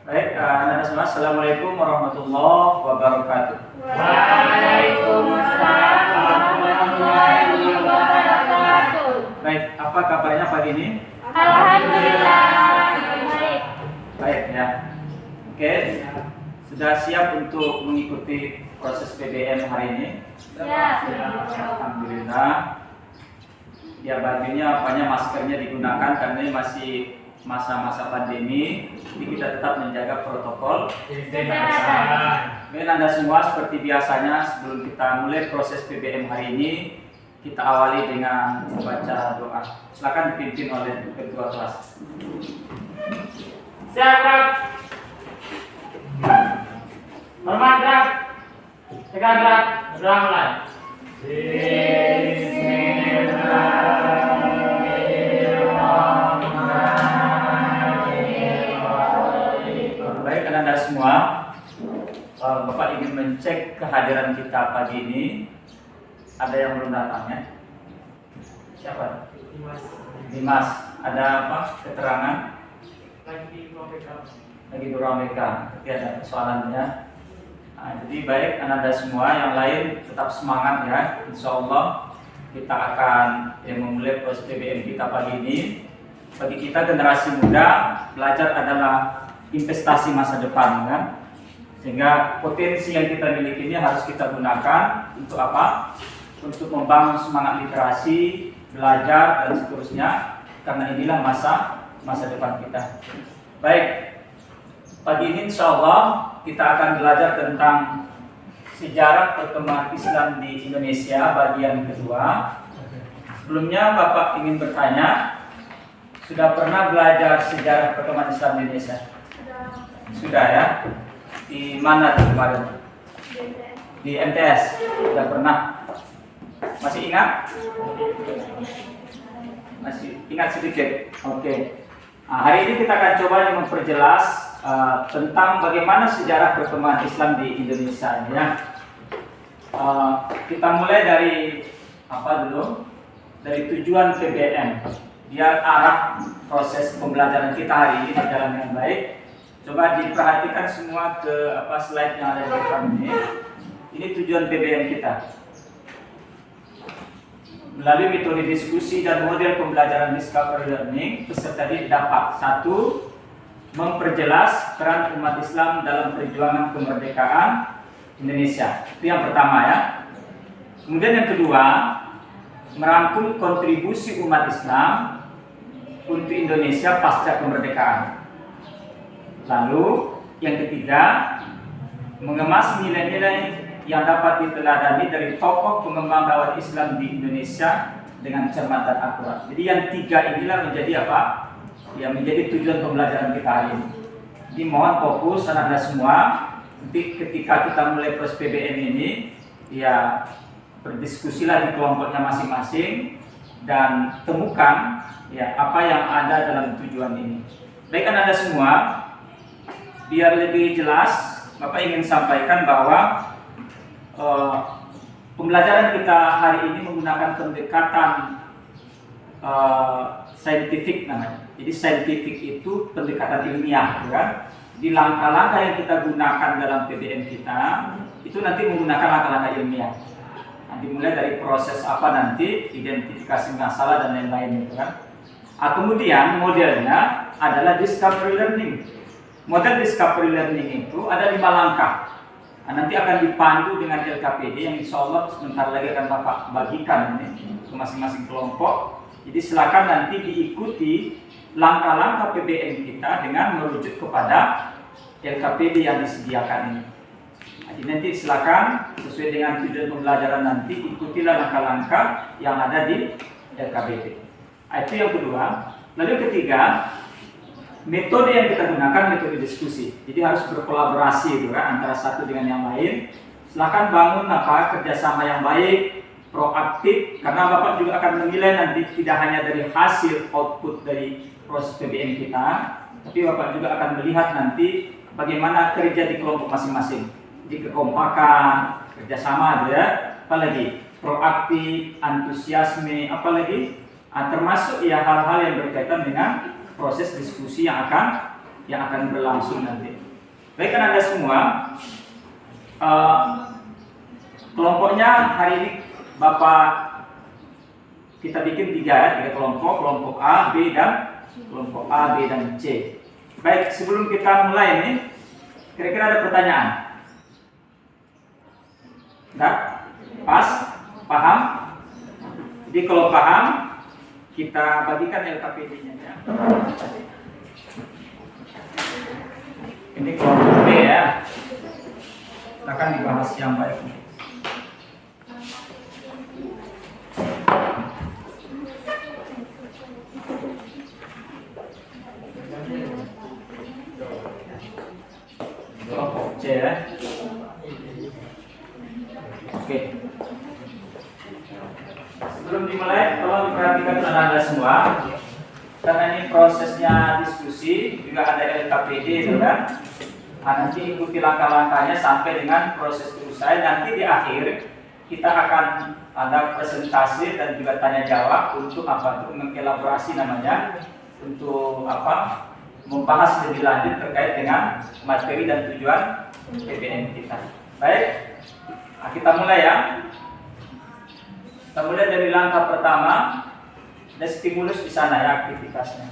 Baik, anak semua, assalamualaikum warahmatullahi wabarakatuh. Waalaikumsalam warahmatullahi wabarakatuh. Baik, apa kabarnya pagi ini? Alhamdulillah baik. Baik ya. Oke, sudah siap untuk mengikuti proses PBM hari ini? Ya. Alhamdulillah. Ya, bajunya apanya maskernya digunakan karena ini masih masa-masa pandemi, jadi kita tetap menjaga protokol kesehatan. Baik Anda semua, seperti biasanya sebelum kita mulai proses PBM hari ini, kita awali dengan membaca doa. Silakan dipimpin oleh ketua kelas. Siap, hormat, Rap. Tegak, Rap. Doa mulai. Baik Anda semua, Bapak ingin mencek kehadiran kita pagi ini. Ada yang belum datang ya? Siapa? Dimas. Ada apa? Keterangan? Lagi beruang BK. Berarti ada persoalannya. Nah, jadi baik Anda semua, yang lain tetap semangat ya. Insya Allah kita akan memulai proses PBM kita pagi ini. Bagi kita generasi muda, belajar adalah investasi masa depan kan. Sehingga potensi yang kita miliki ini harus kita gunakan untuk apa? Untuk membangun semangat literasi, belajar dan seterusnya, karena inilah masa depan kita. Baik, pagi ini insya Allah kita akan belajar tentang sejarah perkembangan Islam di Indonesia bagian kedua. Sebelumnya Bapak ingin bertanya, sudah pernah belajar sejarah perkembangan Islam di Indonesia? Sudah ya? Di mana kemarin? Di MTS. Sudah pernah? Masih ingat? Masih ingat sedikit? Oke. Nah, hari ini kita akan coba memperjelas tentang bagaimana sejarah perkembangan Islam di Indonesia ini ya. Kita mulai dari apa dulu? Dari tujuan PBM. Biar arah proses pembelajaran kita hari ini berjalan dengan baik. Coba diperhatikan semua ke slide yang ada di depan ini. Ini tujuan PBM kita. Melalui metode diskusi dan model pembelajaran discovery learning, peserta didik dapat: 1. Memperjelas peran umat Islam dalam perjuangan kemerdekaan Indonesia. Itu yang pertama ya. Kemudian yang kedua, merangkum kontribusi umat Islam untuk Indonesia pasca kemerdekaan. Lalu yang ketiga, mengemas nilai-nilai yang dapat diteladani dari tokoh pengembang dakwah Islam di Indonesia dengan cermat dan akurat. Jadi yang tiga inilah menjadi apa? Ya, menjadi tujuan pembelajaran kita hari ini. Jadi mohon fokus Anda semua. Nanti ketika kita mulai proses PBM ini, ya berdiskusilah di kelompoknya masing-masing dan temukan ya apa yang ada dalam tujuan ini. Baik Anda semua, biar lebih jelas, Bapak ingin sampaikan bahwa pembelajaran kita hari ini menggunakan pendekatan saintifik namanya. Jadi saintifik itu pendekatan ilmiah, kan? Jadi langkah-langkah yang kita gunakan dalam PBM kita itu nanti menggunakan langkah-langkah ilmiah. Nah, dimulai dari proses apa nanti, identifikasi masalah dan lain-lain, gitu kan? Kemudian modelnya adalah discovery learning. Model discovery learning itu ada 5 langkah. Nah, nanti akan dipandu dengan LKPD yang insya Allah sebentar lagi akan Bapak bagikan ini ke masing-masing kelompok. Jadi silakan nanti diikuti langkah-langkah PBM kita dengan merujuk kepada LKPD yang disediakan ini. Jadi nanti silakan sesuai dengan tujuan pembelajaran nanti ikutilah langkah-langkah yang ada di LKPD. Itu yang kedua. Lalu yang ketiga, metode yang kita gunakan metode diskusi. Jadi harus berkolaborasi gitu kan, antara satu dengan yang lain. Silakan bangun kerjasama yang baik, proaktif, karena Bapak juga akan menilai nanti tidak hanya dari hasil output dari proses PBM kita, tapi Bapak juga akan melihat nanti bagaimana kerja di kelompok masing-masing. Jadi kekompakan, kerjasama gitu ya, apalagi proaktif, antusiasme, apalagi termasuk ya hal-hal yang berkaitan dengan proses diskusi yang akan yang akan berlangsung nanti. Baik, kan Anda semua, kelompoknya hari ini Bapak kita bikin tiga kelompok A, B, dan kelompok A, B, dan C. Baik, sebelum kita mulai ini, kira-kira ada pertanyaan? Enggak? Pas? Paham? Jadi kalau paham, kita bagikan LKPD-nya ya. Ini kelompok B ya. Akan dibahas yang baik. Kelompok C ya. Oke. Sebelum dimulai, tolong diperhatikan Anda semua. Karena ini prosesnya diskusi, juga ada LKPD itu kan. Nanti ikuti langkah-langkahnya sampai dengan proses selesai. Nanti di akhir kita akan ada presentasi dan juga tanya jawab untuk apa? Untuk mengelaborasi namanya, untuk apa? Membahas lebih lanjut terkait dengan materi dan tujuan PBM kita. Baik, nah, kita mulai ya. Kita mulai dari langkah pertama. Ada stimulus di sana ya, aktivitasnya.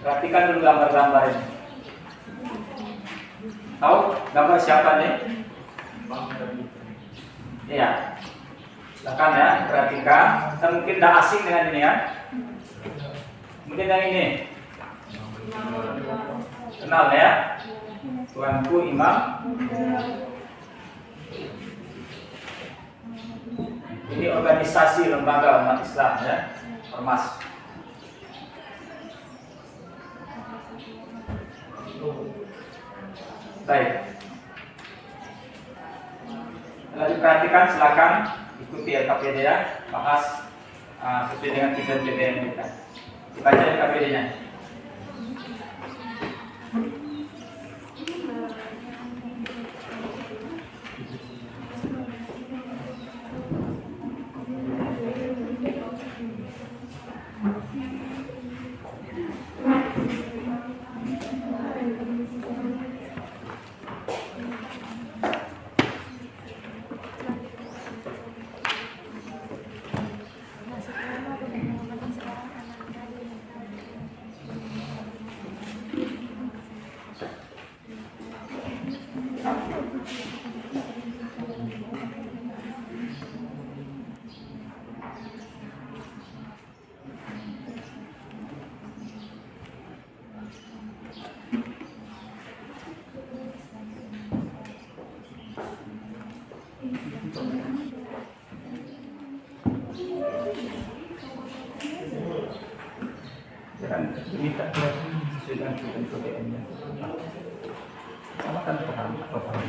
Perhatikan dulu gambar-gambar ini. Tahu gambar siapa nih? Iya. Silakan ya, perhatikan. Kita mungkin tidak asing dengan ini ya. Kemudian yang ini. Kenal ya? Tuanku Imam. Ini organisasi lembaga umat Islam ya. Ormas. Baik. Kalau diperhatikan silakan ikuti LKPD ya, bahas sesuai dengan tujuan PBM kita. Dibaca LKPD-nya. Jangan minta sesuai dengan tujuan PBM-nya. Sama kan paham atau paham?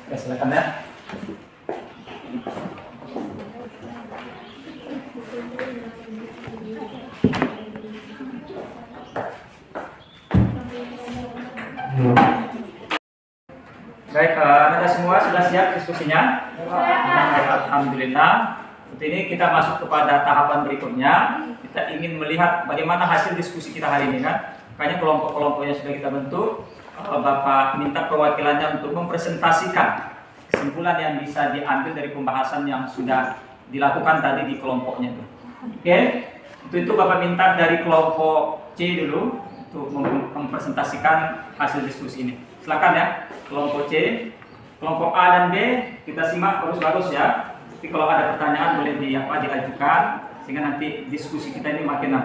Oke, silakan ya. Baik, Anda semua sudah siap diskusinya? Alhamdulillah. Untuk ini kita masuk kepada tahapan berikutnya. Kita ingin melihat bagaimana hasil diskusi kita hari ini kan. Makanya kelompok-kelompoknya sudah kita bentuk. Bapak minta perwakilannya untuk mempresentasikan kesimpulan yang bisa diambil dari pembahasan yang sudah dilakukan tadi di kelompoknya itu. Oke, itu Bapak minta dari kelompok C dulu untuk mempresentasikan hasil diskusi ini. Silakan ya, kelompok C, kelompok A dan B kita simak terus-terus ya. Jadi kalau ada pertanyaan boleh diajukan sehingga nanti diskusi kita ini makin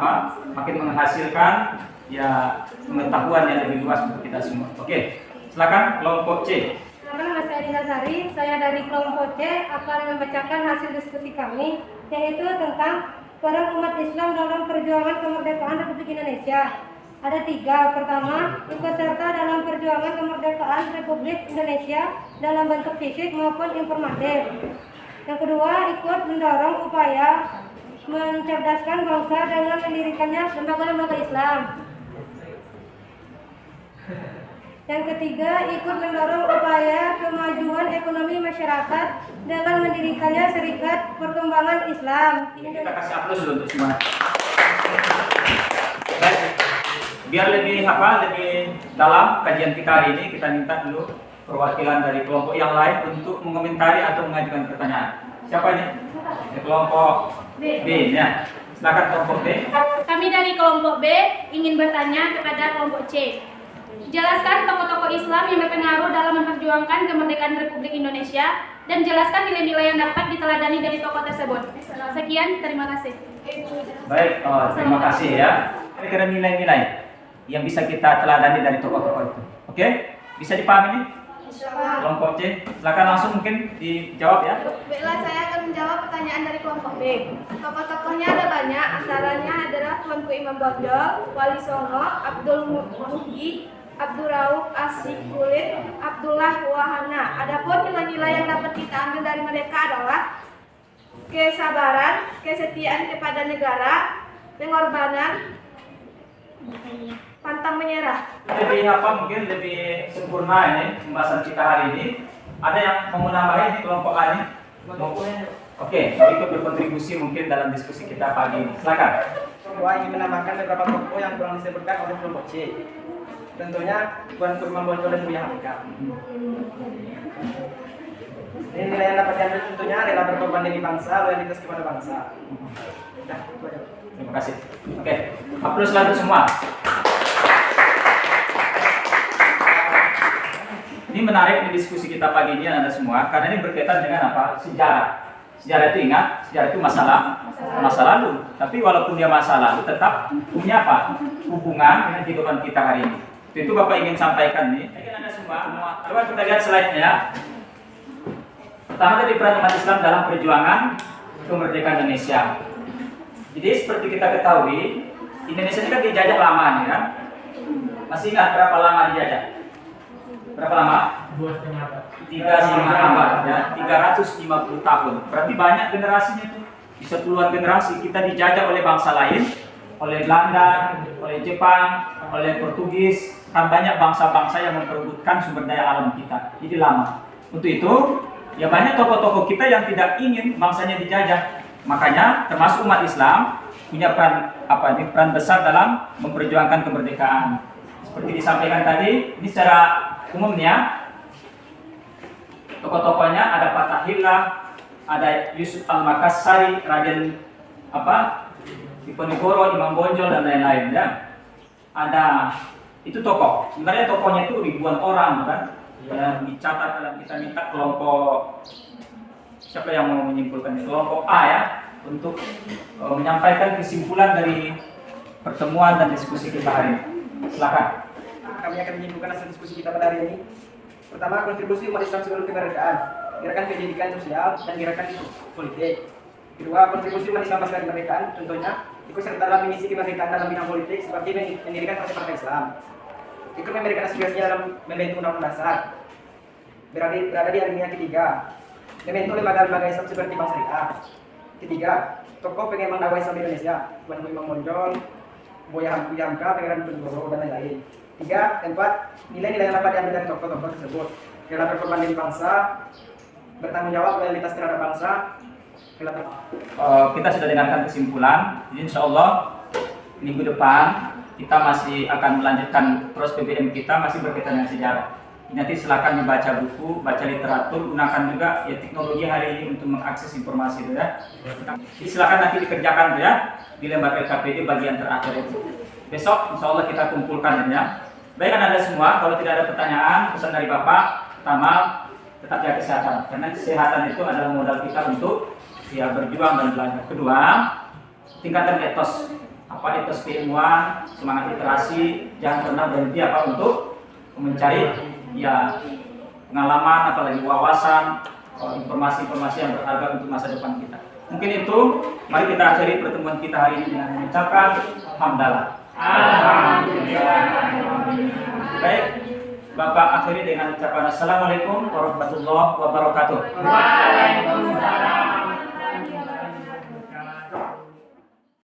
menghasilkan ya pengetahuan yang lebih luas untuk kita semua. Oke, silakan kelompok C. Nama saya Dina Sari, saya dari kelompok C akan membacakan hasil diskusi kami, yaitu tentang peran umat Islam dalam perjuangan kemerdekaan Republik Indonesia. Ada 3. Pertama, ikut serta dalam perjuangan kemerdekaan Republik Indonesia dalam bentuk fisik maupun informatif. Yang kedua, ikut mendorong upaya mencerdaskan bangsa dengan mendirikannya lembaga-lembaga Islam. Yang ketiga, ikut mendorong upaya kemajuan ekonomi masyarakat dengan mendirikannya Serikat Perkembangan Islam. Kita kasih aplaus dulu untuk semua. Baik. Biar lebih dalam kajian kita hari ini, kita minta dulu perwakilan dari kelompok yang lain untuk mengomentari atau mengajukan pertanyaan. Siapa ini? Kelompok B. Ya. Silakan kelompok B. Kami dari kelompok B ingin bertanya kepada kelompok C. Jelaskan tokoh-tokoh Islam yang berpengaruh dalam memperjuangkan kemerdekaan Republik Indonesia dan jelaskan nilai-nilai yang dapat diteladani dari tokoh tersebut. Sekian, terima kasih. Baik, terima kasih ya. Kira-kira nilai-nilai yang bisa kita teladani dari tokoh-tokoh itu. Oke? Bisa dipahami nih? Kelompok C, silakan langsung mungkin dijawab ya. Baiklah, saya akan menjawab pertanyaan dari kelompok B. Tokoh-tokohnya ada banyak, antaranya adalah Tuanku Imam Bonjol, Wali Songo, Abdul Muhyi, Abdul Rauf Asy Kulit, Abdullah Wahana. Adapun nilai-nilai yang dapat kita ambil dari mereka adalah kesabaran, kesetiaan kepada negara, pengorbanan, pantang menyerah. Lebih mungkin lebih sempurna ini pembahasan kita hari ini. Ada yang mau menambahin di kelompok A ini? Oke, mau ikut berkontribusi mungkin dalam diskusi kita pagi ini. Silakan. Kelompok ingin menambahkan beberapa tokoh yang kurang disebutkan oleh kelompok C. Tentunya Tuanku Imam Bonjol dan Buya Hamka. Ini nilai yang dapat diambil tentunya rela berkorban demi bangsa, loyalitas kepada bangsa. Nah, itu aja. Terima kasih. Oke, aplaus lagi semua. Ini menarik di diskusi kita pagi ini Anda semua, karena ini berkaitan dengan apa? Sejarah. Sejarah itu ingat, sejarah itu masa lalu. Tapi walaupun dia masa lalu, tetap punya apa? Hubungan dengan kehidupan kita hari ini. Itu Bapak ingin sampaikan nih. Anda semua. Coba kita lihat slide-nya. Pertama tadi peran umat Islam dalam perjuangan kemerdekaan Indonesia. Jadi seperti kita ketahui, Indonesia ini kan dijajah lama nih kan. Masih ingat berapa lama dijajah? Berapa lama? 3,5 abad ya, 350 tahun. Berarti banyak generasinya tuh. Bisa puluhan generasi kita dijajah oleh bangsa lain, oleh Belanda, oleh Jepang, oleh Portugis. Kan banyak bangsa-bangsa yang memperebutkan sumber daya alam kita. Jadi lama. Untuk itu, ya banyak tokoh-tokoh kita yang tidak ingin bangsanya dijajah. Makanya termasuk umat Islam punya peran besar dalam memperjuangkan kemerdekaan. Seperti disampaikan tadi, ini secara umumnya tokoh-tokohnya ada Fathahillah, ada Yusuf Al-Makassari, Raden Diponegoro, Imam Bonjol dan lain-lain ya. Ada itu tokoh. Sebenarnya tokohnya itu ribuan orang kan. Yang dicatat dalam kita minta kelompok siapa yang mau menyimpulkan kelompok A ya untuk menyampaikan kesimpulan dari pertemuan dan diskusi kita hari ini. Silakan. Kami akan menyimpulkan hasil diskusi kita pada hari ini. Pertama, kontribusi umat Islam sebelum kemerdekaan, gerakan pendidikan sosial dan gerakan politik. Kedua, kontribusi umat Islam pasca kemerdekaan, contohnya ikut serta dalam mengisi kemerdekaan dalam bidang politik seperti mendirikan partai-partai Islam. Ikut memberikan aspirasinya dalam membentuk undang-undang dasar. Berada di alinea ketiga, membentuk lembaga-lembaga Islam seperti Bank Syariah. Ketiga, tokoh pengembang dakwah Islam di Indonesia, Tuanku Imam Bonjol, Buya Hamka, Pangeran Diponegoro dan lain-lain. 3, 4, nilai-nilai yang dapat diambil dari tokoh-tokoh tersebut. Rela berkorban demi bangsa, bertanggung jawab loyalitas terhadap bangsa. Kita sudah dengarkan kesimpulan. Jadi insya Allah minggu depan kita masih akan melanjutkan terus PBM kita masih berkaitan dengan sejarah. Nanti silakan dibaca buku, baca literatur, gunakan juga ya teknologi hari ini untuk mengakses informasi itu ya. Jadi silakan nanti dikerjakan ya di lembar LKPD bagian terakhir itu. Besok insya Allah kita kumpulkan ya. Baik Anda semua, kalau tidak ada pertanyaan, pesan dari Bapak, pertama tetap jaga kesehatan. Karena kesehatan itu adalah modal kita untuk ya berjuang dan belajar. Kedua, tingkatkan etos. Apa etos keilmuan, semangat literasi, jangan pernah berhenti untuk mencari ya pengalaman, apalagi wawasan, informasi-informasi yang berharga untuk masa depan kita. Mungkin itu, mari kita akhiri pertemuan kita hari ini dengan mengucapkan hamdalah. Alhamdulillah. Baik, Bapak akhiri dengan ucapan Assalamualaikum warahmatullahi wabarakatuh. Waalaikumsalam.